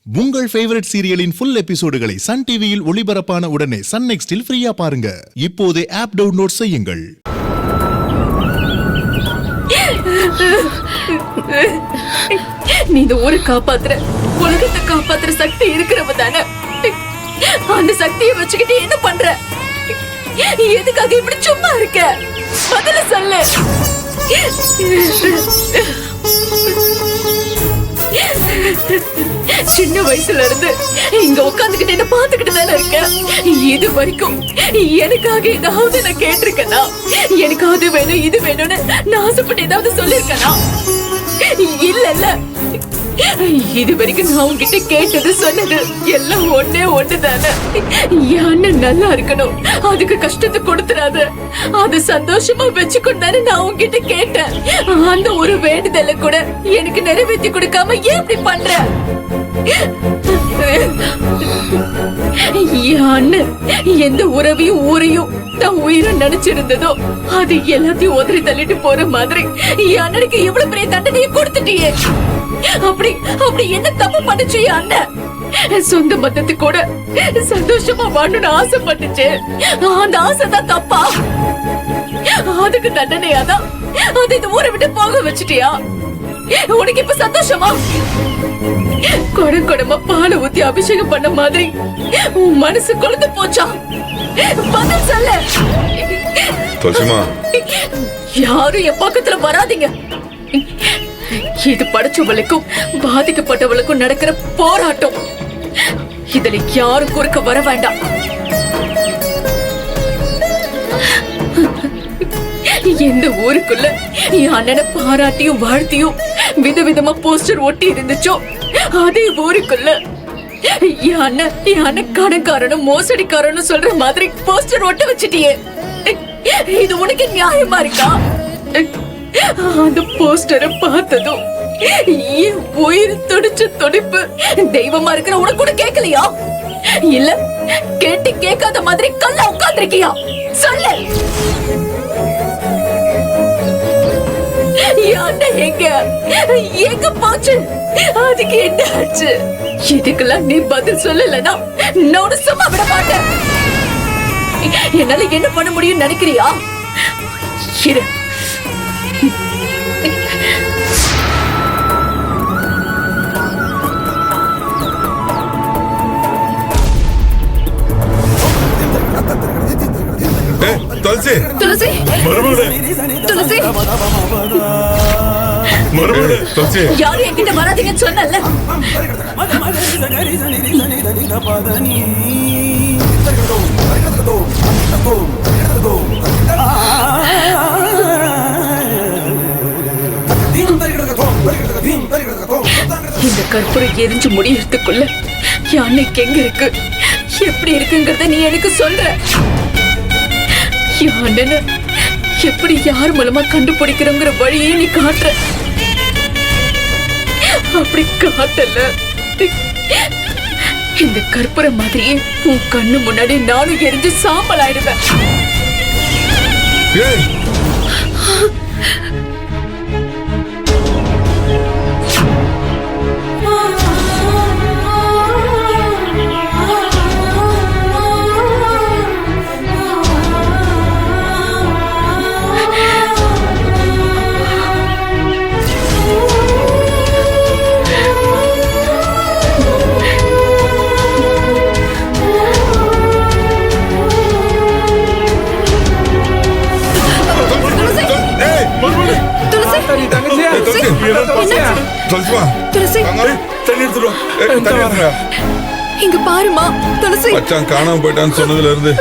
உங்கள் favourite சீரியலின் full எபிசோடுகளை Sun டிவியில் ஒளிபரப்பான உடனே சன் நெக்ஸ்டில் ஃப்ரீயா பாருங்க. இப்போதே ஆப் டவுன்லோட் செய்யுங்கள். நீ இந்த ஊரை காப்பாத்துற, உலகத்தை காப்பாத்துற சக்தி இருக்கிறவ தானே. அந்த சக்தியை வச்சுக்கிட்டு என்ன பண்ற? எதுக்காக இப்படி சும்மா இருக்க? பதில சொல்லு. சின்ன வயசுல இருந்து இங்க உட்காந்துக்கிட்டு என்ன பாத்துக்கிட்டு தானே இருக்க. இது வரைக்கும் எனக்காக ஏதாவது நான் கேட்டிருக்கேனா? எனக்கு அது வேணும் இது வேணும்னு நான் ஆசைப்பட்டு ஏதாவது சொல்லிருக்கேனா? இல்ல. இது வரைக்கும் நான் உன்கிட்ட கேட்டது சொன்னது எல்லாம் ஒண்ணு தானே. என் அண்ணன் நல்லா இருக்கணும், அதுக்கு கஷ்டத்தை கொடுத்துறாத, அது சந்தோஷமா வச்சுக்கொண்டானு நான் உன்கிட்ட கேட்டேன். அந்த ஒரு வேண்டுதலை கூட எனக்கு நிறைவேற்றி கொடுக்காம ஏன் இப்படி பண்ற? என் அண்ணன் எந்த உறவையும் ஊரையும் தான் உயிரை நினைச்சிருந்ததோ அது எல்லாத்தையும் உதறி தள்ளிட்டு போற மாதிரி என் அண்ணனுக்கு இவ்வளவு பெரிய தண்டனையை கொடுத்துட்டியே. அப்படி என்ன தப்பு பண்ணுச்சு என் அண்ணன்? சொந்த மதத்துக்கு கூட சந்தோஷமா வாழணும்னு ஆசைப்பட்டுச்சு. அந்த ஆசைதான் தப்பா? அதுக்கு தண்டனையாதான் அது இந்த ஊரை விட்டு போக வச்சுட்டியா? உனக்கு இப்ப சந்தோஷமா? குடமா பாலை ஊத்தி அபிஷேகம் பண்ண மாதிரி உன் மனசு கொழுந்து போச்சா? பதில் சொல்ல. யாரும் என் பக்கத்துல வராதீங்க. இது படைச்சவளுக்கும் பாதிக்கப்பட்டவளுக்கும் நடக்கிற போராட்டம். இதுல யாரும் குறுக்க வர வேண்டாம். எந்த ஊருக்குள்ள என் அண்ணனை பாராட்டியும் வாழ்த்தியும் விதவிதமா போஸ்டர் ஒட்டி இருந்துச்சோ அதே ஊருக்குள்ள என் அண்ணன் கணக்காரனும் மோசடிக்காரனும் சொல்ற மாதிரி போஸ்டர் ஒட்ட வச்சிட்டியே. இது உனக்கு நியாயமா இருக்கா? அந்த போஸ்டரை பார்த்ததும் என் உயிர் துடிச்ச துடிப்பு தெய்வமா இருக்கிற உனக்கு கூட கேட்கலையா? இல்ல கேட்டு கேட்காத மாதிரி கல்ல உட்கார்ந்திருக்கியா? சொல்ல. எங்க போச்சு? அதுக்கு என்ன ஆச்சு? இதுக்கெல்லாம் நீ பதில் சொல்லலனா நான் சும்மா விட மாட்டேன். என்னால என்ன பண்ண முடியும் நினைக்கிறியா? இரு. துளசி துளசி துளசி துளசி, யாரும் என்கிட்ட வராதீங்கன்னு சொன்னல. இந்த கற்பூரம் எரிஞ்சு முடியறதுக்குள்ள யானைக்கு எங்க இருக்கு எப்படி இருக்குங்கிறத நீ எனக்கு சொல்ற. யானை எப்படி யார் மூலமா கண்டுபிடிக்கிறோங்கிற வழியே நீ காட்டுற. அப்படி காட்டல இந்த கற்பூரம் மாதிரியே உன் கண்ணு முன்னாடி நானும் எரிஞ்சு சாம்பல் ஆயிடுவேன். இங்க பாருமா துளசி. மச்சான் காணாம போயிட்டான்னு சொன்னதுல இருந்து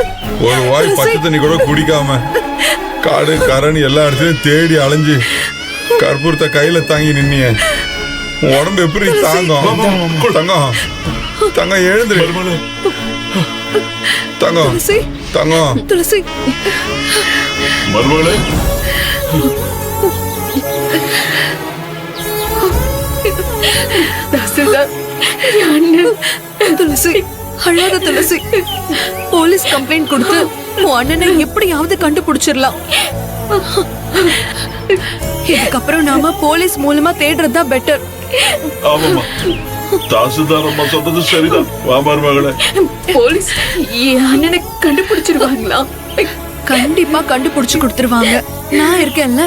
ஒரு வாய் பச்சை தண்ணி கூட குடிக்காம காடு கரணி எல்லா இடத்துலயும் தேடி அலைஞ்சு கற்பூரத்தை கையில தாங்கி நின்னிய. உன் உடம்பு எப்படி தாங்கும்? தங்கம் தங்கம் எழுந்துரு. தங்கம் தங்கம் துளசி. துளசி அழாத துளசி. போலீஸ் கம்ப்ளைண்ட் கொடுத்து உன் அண்ணனை எப்படியாவது கண்டுபிடிச்சிடலாம். இதுக்கப்புறம் நாம போலீஸ் மூலமா தேடுறதா பெட்டர். ஆமாமா, தாசுதார் அம்மா சொன்னது சரிதான். வா மருமகளே. போலீஸ் என் அண்ணனை கண்டுபிடிச்சிருவாங்களா? கண்டிப்பா கண்டுபிடிச்சு கொடுத்துருவாங்க. நான் இருக்கேன்ல,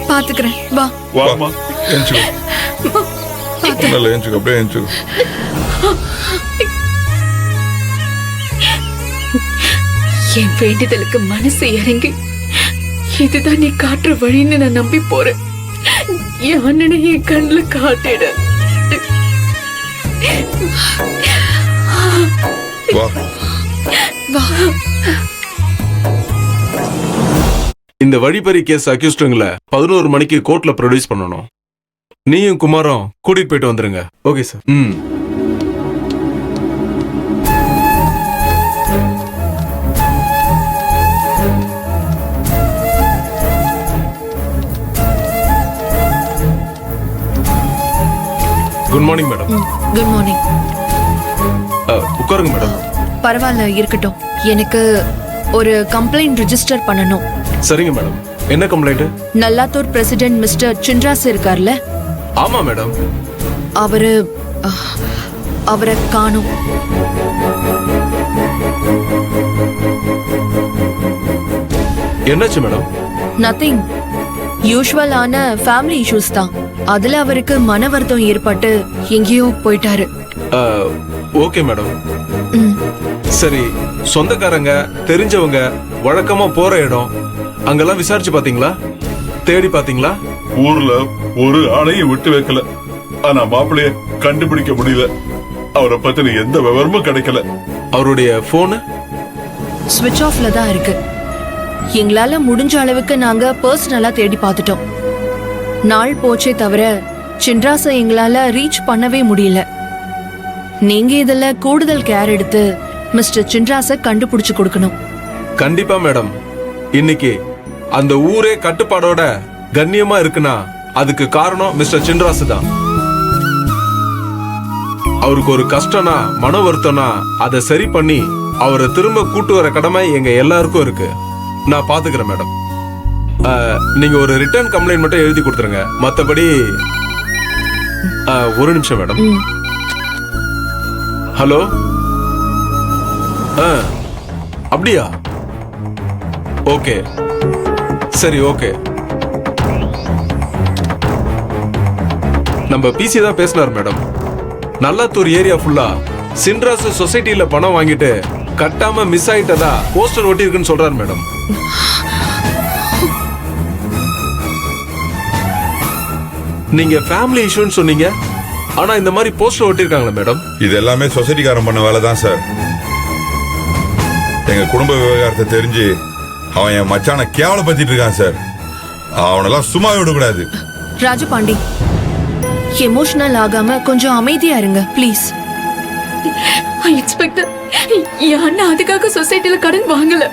பாத்துக்கிறேன். வா. வாமா. ஏஞ்சுக்கோ. நல்ல ஏஞ்சுக்கோ, அப்படியே ஏஞ்சுக்கோ. என் வேண்டுதலுக்கு மனசு இறங்கி இதுதான் நீ காட்டுற வழின்னு நான் நம்பி போறேன். என் அண்ணனை என் கண்ணுல காட்டிட. வா. வா. இந்த வழிப்பறி கேஸ் அக்யூஸ்டுங்களை 11 மணிக்கு கோர்ட்ல ப்ரொடியூஸ் பண்ணணும். நீயும் குமாரும் கூட்டிட்டு போயிட்டு வந்துருங்க. Okay sir. Good morning madam. Good morning. உட்காருங்க மேடம். பரவாயில்ல, இருக்கட்டும். எனக்கு ஒரு கம்ப்ளைண்ட் ரெஜிஸ்டர் பண்ணணும். சரிங்க மேடம். என்ன complaint? Nallathur president mister Chinras இருக்கார்ல, ஆமா மேடம். அவரை காணோம். என்னாச்சு மேடம்? நத்திங். யூஷுவலான ஃபேமிலி இஷ்யூஸ் தான். அதுல அவருக்கு மன வருத்தம் ஏற்பட்டு எங்கேயோ போயிட்டாரு. Okay madam. ம். சரி, சொந்தக்காரங்க தெரிஞ்சவங்க வழக்கமா போற இடம் அங்கெல்லாம் விசாரிச்சு பாத்தீங்களா? தேடி பாத்தீங்களா? ஊர்ல ஒரு ஆளையும் விட்டு வைக்கல. ஆனா மாப்பிள்ளைய கண்டுபிடிக்க முடியல. அவரை பத்தின எந்த விவரமும் கிடைக்கல. அவருடைய போனு ஸ்விட்ச் ஆஃப்ல தான் இருக்கு. எங்களால முடிஞ்ச அளவுக்கு நாங்க பர்சனலா தேடி பார்த்துட்டோம். நாள் போச்சே தவிர சின்ராஸை எங்களால ரீச் பண்ணவே முடியல. நீங்க இதுல கூடுதல் கேர் எடுத்து மிஸ்டர் சின்ராஸை கண்டுபிடிச்சு கொடுக்கணும். கண்டிப்பா மேடம். இன்னைக்கு அந்த ஊரே கட்டுப்பாடோட கண்ணியமா இருக்குன்னா அதுக்கு காரணம் மிஸ்டர் சின்ராஸ் தான். அவருக்கு ஒரு கஷ்டம்னா, மன வருத்தம்னா அதை சரி பண்ணி அவரை திரும்ப கூட்டு வர கடமை எங்க எல்லாருக்கும் இருக்கு. நான் பாத்துக்கிறேன் மேடம். நீங்க ஒரு ரிட்டர்ன் கம்ப்ளைண்ட் மட்டும் எழுதி கொடுத்துருங்க. மத்தபடி ஒரு நிமிஷம் மேடம். ஹலோ. அப்படியா? ஓகே, சரி, ஓகே. நம்ம பிசி தான் பேசினார் மேடம். நல்லாத்தூர் ஏரியா ஃபுல்லா சின்ராஸ் சொசைட்டில பணம் வாங்கிட்டு கட்டாம மிஸ் ஆயிட்டதா போஸ்டர் ஒட்டி இருக்குன்னு சொல்றாரு மேடம். நீங்க ஃபேமிலி இஷ்யூன்னு சொன்னீங்க, ஆனா இந்த மாதிரி போஸ்டர் ஒட்டிருக்காங்களா மேடம்? இது எல்லாமே சொசைட்டிக்காரன் பண்ண வேலை தான் சார். எங்க குடும்ப விவகாரத்தை தெரிஞ்சு அவன் என் மச்சான கேவலப்படுத்திட்டு இருக்கான் சார். அவனெல்லாம் சும்மா விடக்கூடாது. ராஜபாண்டி, எமோஷனல் ஆகாம கொஞ்சம் அமைதியா இருங்க ப்ளீஸ். இன்ஸ்பெக்டர், என் அண்ணன் அதுக்காக சொசைட்டில கடன் வாங்கல.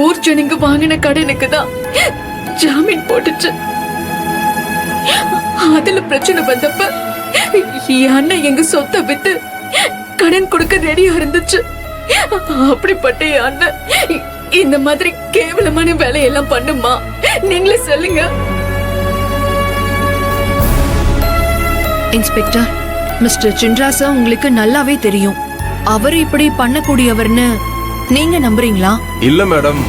ஊர் ஜனங்க வாங்கின கடனுக்கு தான் ஜாமீன் போட்டுச்சு. அதுல பிரச்சனை வந்தப்ப என் அண்ணன் எங்க சொத்தை வித்து கடன் கொடுக்க ரெடியா இருந்துச்சு. அப்படிப்பட்ட என் அண்ணன் இந்த மாதிரி கேவலமான வேலையெல்லாம் பண்ணுமா? நீங்களே சொல்லுங்க. இன்ஸ்பெக்டர், மிஸ்டர் சின்ராஸ உங்களுக்கு நல்லாவே தெரியும். அவர் இப்படி பண்ணக்கூடியவர்னு நீங்க நம்புறீங்களா? இல்ல மேடம்.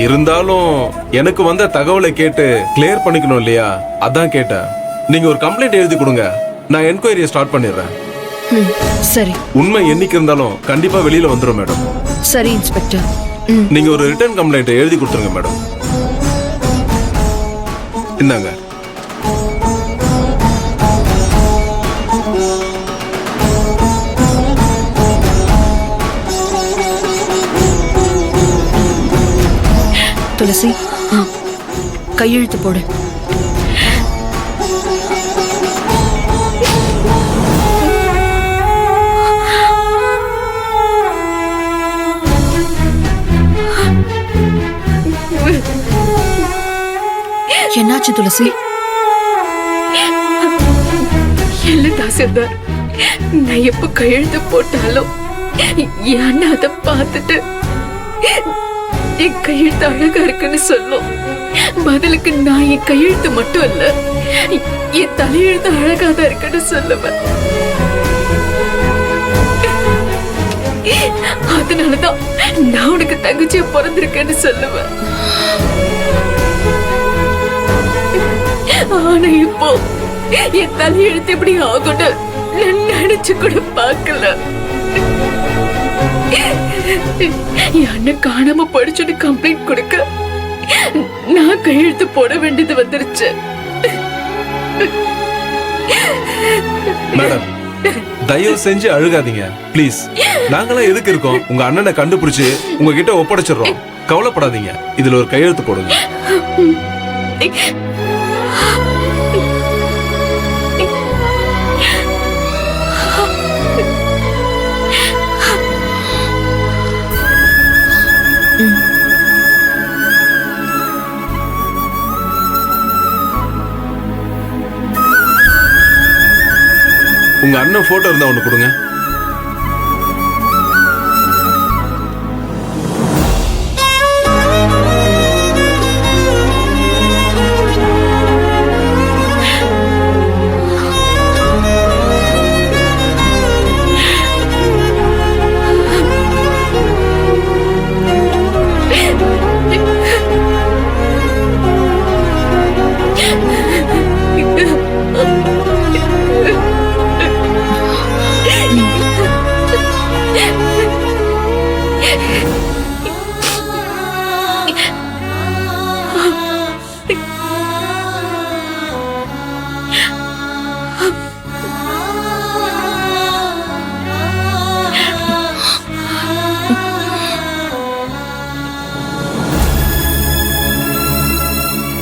இருந்தாலும் எனக்கு வந்த தகவலை கேட்டு கிளியர் பண்ணிக்கணும் இல்லையா? அதான் கேட்டேன். நீங்க ஒரு கம்ப்ளைண்ட் எழுதி கொடுங்க. நான் என்கொயரியை ஸ்டார்ட் பண்ணிடுறேன். சரி. உண்மை என்னைக்கு இருந்தாலும் கண்டிப்பா வெளியில வந்துடும் மேடம். சரி இன்ஸ்பெக்டர். நீங்க ஒரு ரிட்டர்ன் கம்ப்ளைண்ட் எழுதி கொடுத்துருங்க மேடம். இந்தாங்க. துளசி, கையெழுத்து போடு. என்னாச்சு துளசி? இல்ல தாசில்தார், நான் எப்ப கையெழுத்து போட்டாலும் என் அண்ணன் அதை பார்த்துட்டு என் கையெழுத்து அழகா இருக்குன்னு சொல்லும். பதிலுக்கு நான் என் கையெழுத்து மட்டும் இல்ல, என் தலையெழுத்து அழகாதான் இருக்குன்னு சொல்லுவேன். அதனாலதான் நான் உனக்கு தங்கச்சிய பிறந்திருக்கேன்னு சொல்லுவேன். ஆனா இப்போ என் தலையெழுத்து இப்படி ஆகும்னு நான் நினைச்சு கூட பார்க்கல. என் அண்ணன் காணாம படிச்சுட்டு கம்ப்ளைண்ட் கொடுக்க நான் கையெழுத்து போட வேண்டியது வந்துருச்சு. மேடம் தயவு செஞ்சு அழுகாதீங்க ப்ளீஸ். நாங்களாம் எதுக்கு இருக்கோம்? உங்க அண்ணனை கண்டுபிடிச்சு உங்ககிட்ட ஒப்படைச்சிடுறோம். கவலைப்படாதீங்க. இதுல ஒரு கையெழுத்து போடுங்க. உங்க அண்ணன் போட்டோ இருந்தா ஒண்ணு கொடுங்க.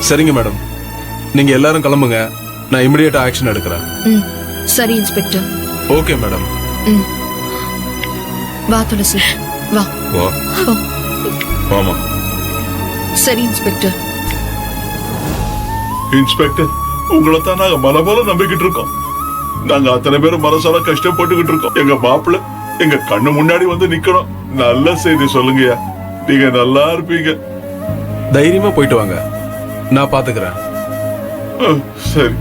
சரிங்க மேடம், நீங்க எல்லாரும் கிளம்புங்க. நான் இமிடியேட்டா ஆக்ஷன் எடுக்கிறேன். சரி இன்ஸ்பெக்டர். Okay madam. வா துளசி வா. வா போ. வாமா. சரி இன்ஸ்பெக்டர். இன்ஸ்பெக்டர், உங்களை தான் நாங்க மனபோல நம்பிக்கிட்டு இருக்கோம். நாங்க அத்தனை பேரும் மனசால கஷ்டப்பட்டுக்கிட்டு இருக்கோம். எங்க மாப்பிள்ள எங்க கண்ணு முன்னாடி வந்து நிக்கணும். நல்ல செய்தி சொல்லுங்கய்யா. நீங்க நல்லா இருப்பீங்க. தைரியமா போயிட்டு வாங்க, நான் பாத்துக்கிறேன். சரி.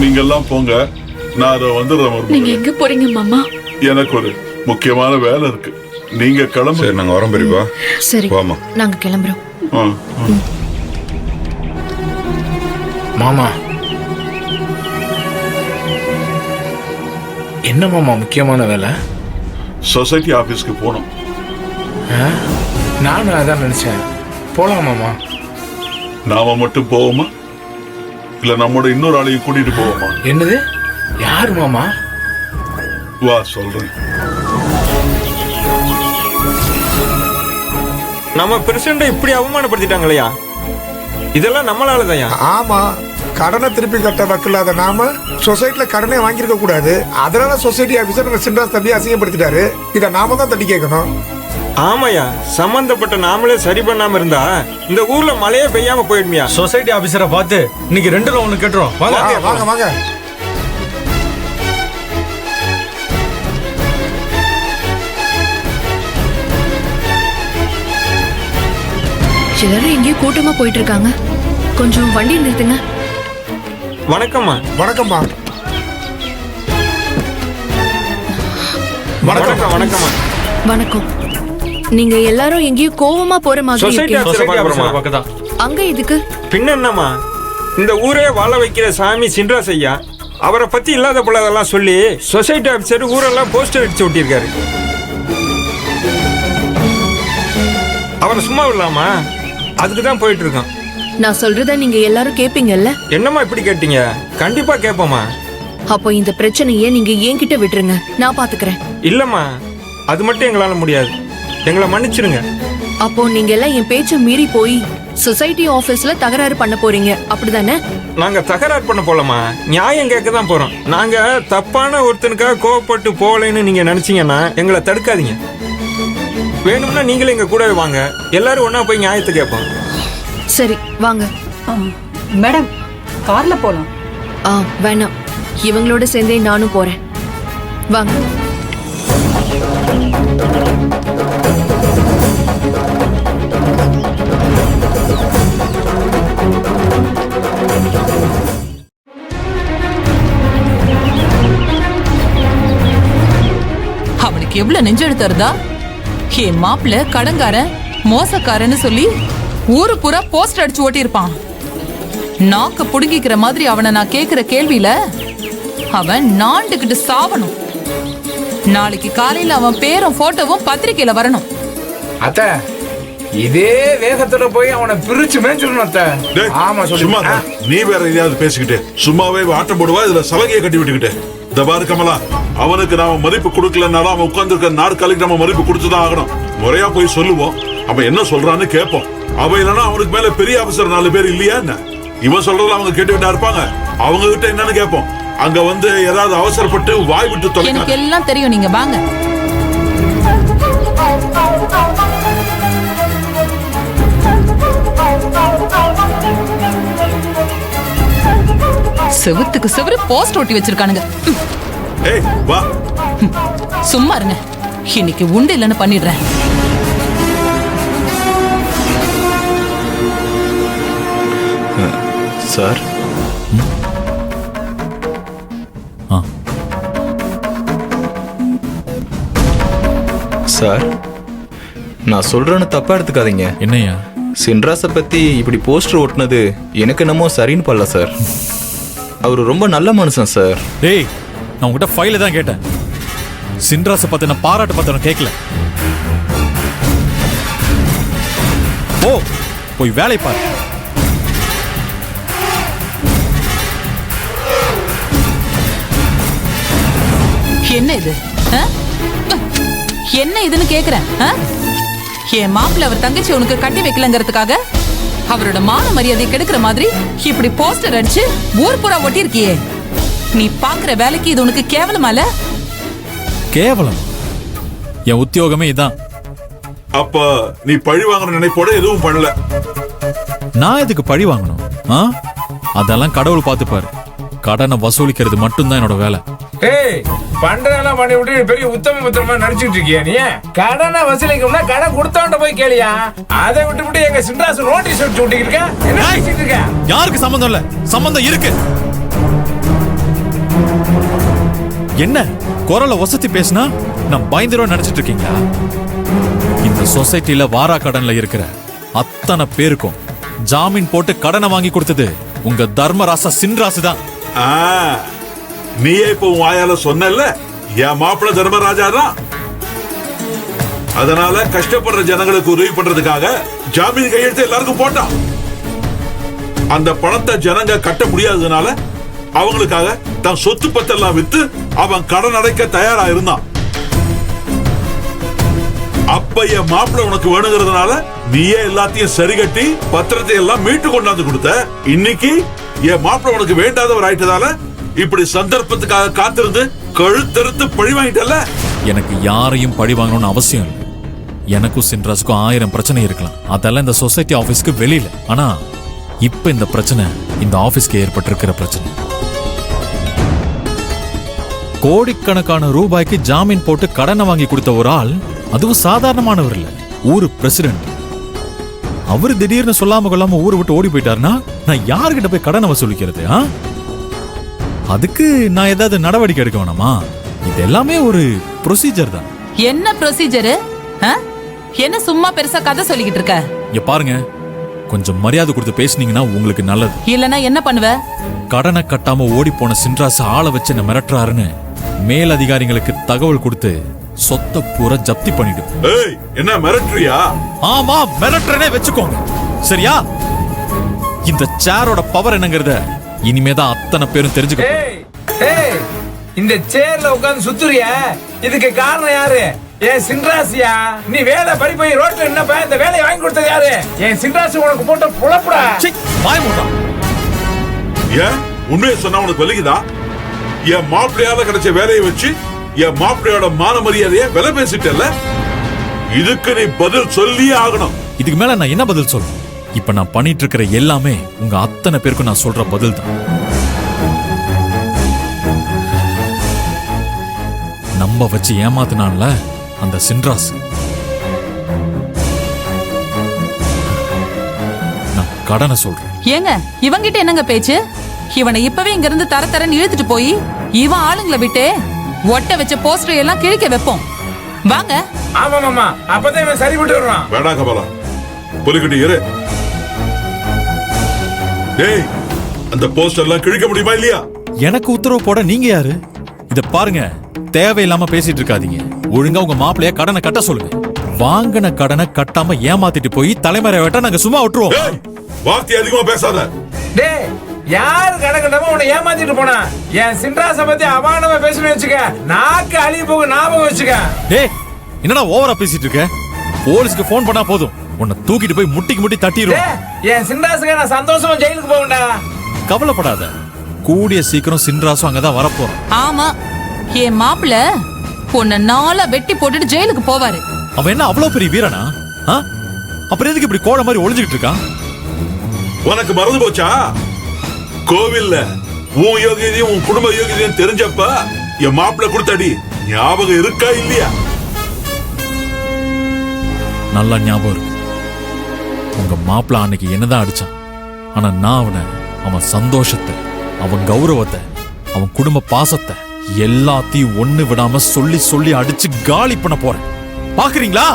நீங்க எல்லாம் போங்க, நான் அதை வந்துடுறேன். நீங்க எங்க போறீங்க மாமா? எனக்கு ஒரு முக்கியமான வேலை இருக்கு. நீங்க கிளம்பு. சரி, நாங்க வரோம் பெரியப்பா. சரி வாமா. நாங்க கிளம்புறோம். மாமா, என்ன மாமா முக்கியமான வேலை? சொசைட்டி ஆபீஸ்க்கு போனோம். நானும் அதான் நினைச்சேன். போலாம் மாமா. நாம மட்டும் போவோமா, இல்ல நம்மோட இன்னொரு ஆளையும் கூட்டிட்டு போவோமா? என்னது? யாரு மாமா? வா சொல்றேன். நம்ம பிரசிடண்ட இப்படி அவமானப்படுத்திட்டாங்களையா? இதெல்லாம் நம்மளாலதாயா? ஆமா, கடனை திருப்பி கட்ட வக்கில்லாத நாம சொசைட்டில கடனே வாங்கியிருக்க கூடாது. அதனால சொசைட்டி ஆபீசர் நம்ம சின்ராஸ் தம்பி அசிங்கப்படுத்திட்டாரு. இத நாம தான் தட்டி கேட்கணும். ஆமாயா, சம்பந்தப்பட்ட நாமளே சரி பண்ணாம இருந்தா இந்த ஊர்ல மழையே பெய்யாம போயிடுமியா? சொசைட்டி ஆபீசரை பார்த்து இன்னைக்கு 2ல 1 கேட்டுறோம். வாங்க வாங்க வாங்க. எல்லாரும் எங்கேயோ கூட்டமா போயிட்டு இருக்காங்க. கொஞ்சம் வண்டி நிறுத்துங்க. வணக்கம்மா. வணக்கம்மா. வணக்கம். வணக்கம்மா. வணக்கம். நீங்க எல்லாரும் எங்கேயோ கோவமா போற மாதிரி சொசைட்டி இருக்கு. ஆபீசரை பார்க்கறோமா? பக்கதான். அங்க இதுக்கு பின்ன என்னம்மா, இந்த ஊரே வாழ வைக்கிற சாமி சின்ராஸ் ஐயா அவரை பத்தி இல்லாத பொல்லாதெல்லாம் சொல்லி சொசைட்டி ஆபீசர் ஊரெல்லாம் போஸ்டர் அடிச்சு ஒட்டியிருக்காரு. அவரை சும்மா விடலாமா? அதுக்கு தான் போயிட்டு இருக்கோம். நான் சொல்றத நீங்க எல்லாரும் கேப்பீங்கல்ல? என்னம்மா இப்படி கேட்டீங்க? கண்டிப்பா கேட்போமா. அப்போ இந்த பிரச்சனையை நீங்க என்கிட்ட விட்டுருங்க, நான் பாத்துக்கிறேன். இல்லம்மா, அது மட்டும் எங்களால முடியாது. எங்களை மன்னிச்சிருங்க. அப்போ நீங்க எல்லாம் என் பேச்ச மீறி போய் சொசைட்டி ஆபீஸ்ல தகராறு பண்ண போறீங்க, அப்படிதானே? நாங்க தகராறு பண்ண போலமா, நியாயம் கேட்க தான் போறோம். நாங்க தப்பான ஒருத்தனுக்காக கோவப்பட்டு போகலைன்னு நீங்க நினைச்சீங்கன்னா எங்களை தடுக்காதீங்க. வேணும்னா நீங்களே எங்க கூடவே வாங்க, எல்லாரும் ஒன்னா போய் நியாயத்தை கேட்போம். சரி வாங்க. மேடம், கார்ல போலாம். வேணாம், இவங்களோட சேர்ந்தே நானும் போறேன். வாங்க. உனக்கு எவ்வளவு நெஞ்செழுத்து இருந்தா என் மாப்பிள்ள கடங்காரன் மோசக்காரன்னு சொல்லி ஊரு பூரா போஸ்டர் அடிச்சு ஓட்டியிருப்பான். நாக்க புடுங்கிக்கிற மாதிரி அவனை நான் கேக்குற கேள்வியில அவன் நாண்டுகிட்டு சாவணும். நாளைக்கு காலையில அவன் பேரும் போட்டோவும் பத்திரிக்கையில வரணும். அத்த இதே வேகத்துல போய் அவனை பிரிச்சு மேய்ச்சிடணும் அத்த. டேய், ஆமா சும்மா சொல்லுமா. இரு. நீ வேற எதையாவது பேசிக்கிட்டு சும்மாவே ஆட்டம் போடுவா, இதுல சலகையை கட்டி விட்டுக்கிட்டு. இந்த பாரு கமலா, அவனுக்கு நாம மதிப்பு கொடுக்கலனாலும் அவன் உட்கார்ந்து இருக்க நாற்காலிக்கு நம்ம மதிப்பு கொடுத்துதான் ஆகணும். முறையா போய் சொல்லுவோம், அவன் என்ன சொல்றான்னு கேட்போம். அவன் இல்லைன்னா அவனுக்கு மேல பெரிய ஆபீசர் 4 பேர் இல்லையா என்ன? இவன் சொல்றதுல அவங்க கேட்டுக்கிட்டா இருப்பாங்க, அவங்க கிட்ட என்னன்னு கேட்போம். அங்க வந்து ஏதாவது அவசரப்பட்டு வாய் விட்டு எனக்கு தொலைக்க. எல்லாம் தெரியும், நீங்க வாங்க. செவுத்துக்கு செவரு போஸ்ட் ஒட்டி வச்சிருக்கானுங்க. ஏய் வா. சும்மா இருங்க, இன்னைக்கு உண்டு இல்லைன்னு பண்ணிடுறேன். சார் சார், நான் சொல்றேன்னு தப்பா எடுத்துக்காதீங்க. என்னையா? சின்ராஸை பத்தி இப்படி போஸ்டர் ஓட்டுனது எனக்கு என்னமோ சரின்னு படல சார். அவர் ரொம்ப நல்ல மனுஷன் சார். டேய், நான் உங்ககிட்ட ஃபைல தான் கேட்டேன். சின்ராஸை பத்தின பாராட்டு பத்திரம் கேட்கல. ஓ, போய் வேலை பாரு. என்ன இது? என்ன இதுன்னு கேக்குறேன். என் மாப்பிள்ள அவர் தங்கச்சி உனக்கு கட்டி வைக்கலங்கிறதுக்காக அவரோட மான மரியாதை கெடுக்கிற மாதிரி இப்படி போஸ்டர் அடிச்சு ஊர் பூரா ஒட்டி இருக்கியே. நீ பாக்குற வேலைக்கு இது உனக்கு கேவலமால? கேவலம்? என் உத்தியோகமே இதான். அப்ப நீ பழி வாங்கணும் நினைப்போட எதுவும் பண்ணல. நான் எதுக்கு பழி வாங்கணும்? அதெல்லாம் கடவுள் பார்த்துப்பாரு. கடனை வசூலிக்கிறது மட்டும்தான் என்னோட வேலை. ஏய், பண்றதெல்லாம் பண்ணி விட்டு பெரிய உத்தம புத்திரமா நடிச்சிட்டு இருக்கியா நீ? கடனை வசூலிக்கணும்னா கடன் கொடுத்தவன்ட்ட போய் கேளியா. அதை விட்டு எங்க சின்ராஸ் நோட்டீஸ் அடிச்சு விட்டு இருக்க. என்ன பேசிட்டு இருக்க? யாருக்கு சம்பந்தம் இல்ல? சம்பந்தம் இருக்கு. என்ன குரலை வசதி பேசினா நான் பயந்துரும் நினைச்சிட்டு இருக்கீங்களா? இந்த சொசைட்டில வாரா கடன்ல இருக்கிற அத்தனை பேருக்கும் ஜாமீன் போட்டு கடனை வாங்கி கொடுத்தது உங்க தர்மராசா சின்ராசு தான். நீயே இப்ப உன் வாயால சொன்னல, என் மாப்பிள்ள தர்மராஜா தான். அதனால கஷ்டப்படுற ஜனங்களுக்கு உதவி பண்றதுக்காக ஜாமீன் கையெழுத்து எல்லாருக்கும் போட்டான். அந்த பணத்தை ஜனங்க கட்ட முடியாததுனால அவங்களுக்காக தன் சொத்து பத்தெல்லாம் வித்து அவன் கடன் அடைக்க தயாரா இருந்தான். அப்ப என் மாப்பிள்ள உனக்கு வேணுங்கிறதுனால நீயே எல்லாத்தையும் சரி கட்டி பத்திரத்தை எல்லாம் மீட்டு கொண்டாந்து கொடுத்த. இன்னைக்கு என் மாப்பிள்ள உனக்கு வேண்டாதவர் ஆயிட்டதால இப்படி சந்தர்ப்பத்துக்காக காத்திருந்து கழுத்தறுத்து பழி வாங்கிட்டல. எனக்கு யாரையும் பழி வாங்கணும்னு அவசியம் இல்லை. எனக்கும் சின்ராஸுக்கும் 1000 பிரச்சனை இருக்கலாம். அதெல்லாம் இந்த சொசைட்டி ஆபீஸ்க்கு வெளியில. ஆனா இப்ப இந்த பிரச்சனை இந்த ஆபீஸ்க்கு ஏற்பட்டிருக்கிற பிரச்சனை. கோடிக்கணக்கான ரூபாய்க்கு ஜாமீன் போட்டு கடனை வாங்கி கொடுத்த ஒரு ஆள், அதுவும் சாதாரணமானவர் இல்ல, ஊரு பிரசிடென்ட். அவரு திடீர்னு சொல்லாம கொள்ளாம ஊரை விட்டு ஓடி போயிட்டாருன்னா நான் யாருக்கிட்ட போய் கடனை வசூலிக்கிறது? அதுக்கு நான் ஏதாவது நடவடிக்கை எடுக்க வேணாமா? இது எல்லாமே ஒரு ப்ரொசீஜர் தான். என்ன ப்ரொசீஜர்? என்ன சும்மா பெருசா கதை சொல்லிக்கிட்டு இருக்க? இங்க பாருங்க, கொஞ்சம் மரியாதை கொடுத்து பேசுனீங்கன்னா உங்களுக்கு நல்லது. இல்லனா என்ன பண்ணுவ? கடனை கட்டாம ஓடி போன சின்ராஸ் ஆளை வச்சு என்ன மிரட்டுறாருன்னு மேல் அதிகாரிகளுக்கு தகவல் கொடுத்து சொத்தை பூரா ஜப்தி பண்ணிடும். ஏய், என்ன மிரட்டுறியா? ஆமா, மிரட்டுறனே வெச்சுக்கோங்க. சரியா? இந்த சேரோட பவர் என்னங்கறத இனிமேதான் அத்தனை பேரும் தெரிஞ்சுக்க. ஏய், இந்த சேர்ல உட்கார்ந்து சுத்துறியா? இதுக்கு காரணம் யாரு? ஏன் சின்ராசியா? நீ வேலை பறி போய் ரோட்ல என்னப்பா இந்த வேலையை வாங்கி கொடுத்தது யாரு? ஏன் சின்ராசி உனக்கு போட்ட புலப்புடா. வாய் மூடா. ஏன் உண்மையை சொன்னா உனக்கு வலிக்குதா? என் மாப்பிள்ளையால கிடைச்ச வேலையை வச்சு என் மாப்பிள்ளையோட மான மரியாதையை விலை பேசிட்டல. இதுக்கு நீ பதில் சொல்லியே ஆகணும். இதுக்கு மேல நான் என்ன பதில் சொல்றேன்? இப்ப நான் பண்ணிட்டு இருக்கிற எல்லாமே உங்க அத்தனை பேருக்கும் நான் சொல்ற பதில் தான். நம்ப வச்சு ஏமாத்தினான்ல அந்த சின்ராஸ், நான் கடனை சொல்றேன். ஏங்க இவங்கிட்ட என்னங்க பேச்சு? இவனை இப்பவே இங்க இருந்து தரன்னு இழுத்துட்டு போய் இவன் ஆளுங்களை விட்டு ஒட்ட வச்ச போஸ்டர் எல்லாம் கிழிக்க வைப்போம். வாங்க. ஆமா மாமா, அப்பதான் இவன் சரிபட்டு வருவான். வேணா கமலா, புலிக்குட்டி இரு. டேய், அந்த போஸ்டர் எல்லாம் கிழிக்க முடியுமா இல்லையா? எனக்கு உத்தரவு போட நீங்க யாரு? இத பாருங்க, தேவையில்லாம பேசிட்டு இருக்காதீங்க. ஒழுங்கா உங்க மாப்பிளைய கடனை கட்ட சொல்லுங்க. வாங்கின கடனை கட்டாம ஏமாத்திட்டு போய் தலைமறை வெட்ட நாங்க சும்மா விட்டுருவோம். டேய், வார்த்தை அதிகமா பேசாத. டேய், யாரு கடகண்டமா உன்னை ஏமாத்திட்டு போனா? என் சின்ராச பத்தி அபானமா பேசுன்னு வச்சுக்க, நாக்கு அழிய போக ஞாபகம் வச்சுக்க. டேய், என்னடா ஓவரா பேசிட்டு இருக்க? போலீஸ்க்கு போன் பண்ணா போதும், உன்னை தூக்கிட்டு போய் முட்டிக்கு முட்டி தட்டிடுவோம். டேய், என் சின்ராசுக்கு நான் சந்தோஷமா ஜெயிலுக்கு போகண்டா. கவலைப்படாத, கூடிய சீக்கிரம் சின்ராசும் அங்கதான் வரப்போறோம். ஆமா, என் மாப்பிள்ள உன்னை நாளா வெட்டி போட்டுட்டு ஜெயிலுக்கு போவாரு. அவன் என்ன அவ்வளவு பெரிய வீரனா? ஆ? அப்புறம் எதுக்கு இப்படி கோழ மாதிரி ஒளிஞ்சுக்கிட்டு இருக்கான்? உனக்கு மறந்து போச்சா? கோவில்ல உன் யோகியதையும் உன் குடும்ப யோகியதையும் தெரிஞ்சப்ப என் மாப்பிள்ள கொடுத்தடி ஞாபகம் இருக்கா இல்லையா? நல்லா ஞாபகம் இருக்கு. உங்க மாப்பிள்ள அன்னைக்கு என்னதான் அடிச்சான், ஆனா நான் அவன் சந்தோஷத்தை, அவன் கௌரவத்தை, அவன் குடும்ப பாசத்தை எல்லாத்தையும் ஒண்ணு விடாம சொல்லி சொல்லி அடிச்சு காலி பண்ண போறேன். பாக்குறீங்களா?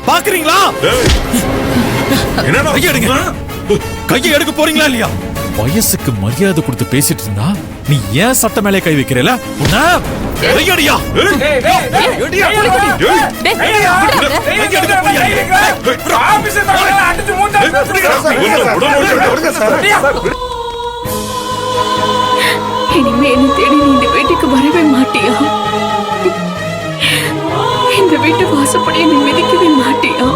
பாக்குறீங்களா? கையை எடுங்க. கையை எடுக்க போறீங்களா இல்லையா? வயசுக்கு மரியாதை கொடுத்து பேசிட்டு இருந்தா நீ ஏன் சட்ட மேலே கை வைக்கிறல? கையடியா? இனிமே என்னை தேடி நீ இந்த வீட்டுக்கு வரவே மாட்டியா? இந்த வீட்டு வாசப்படியை நீ மிதிக்கவே மாட்டியா?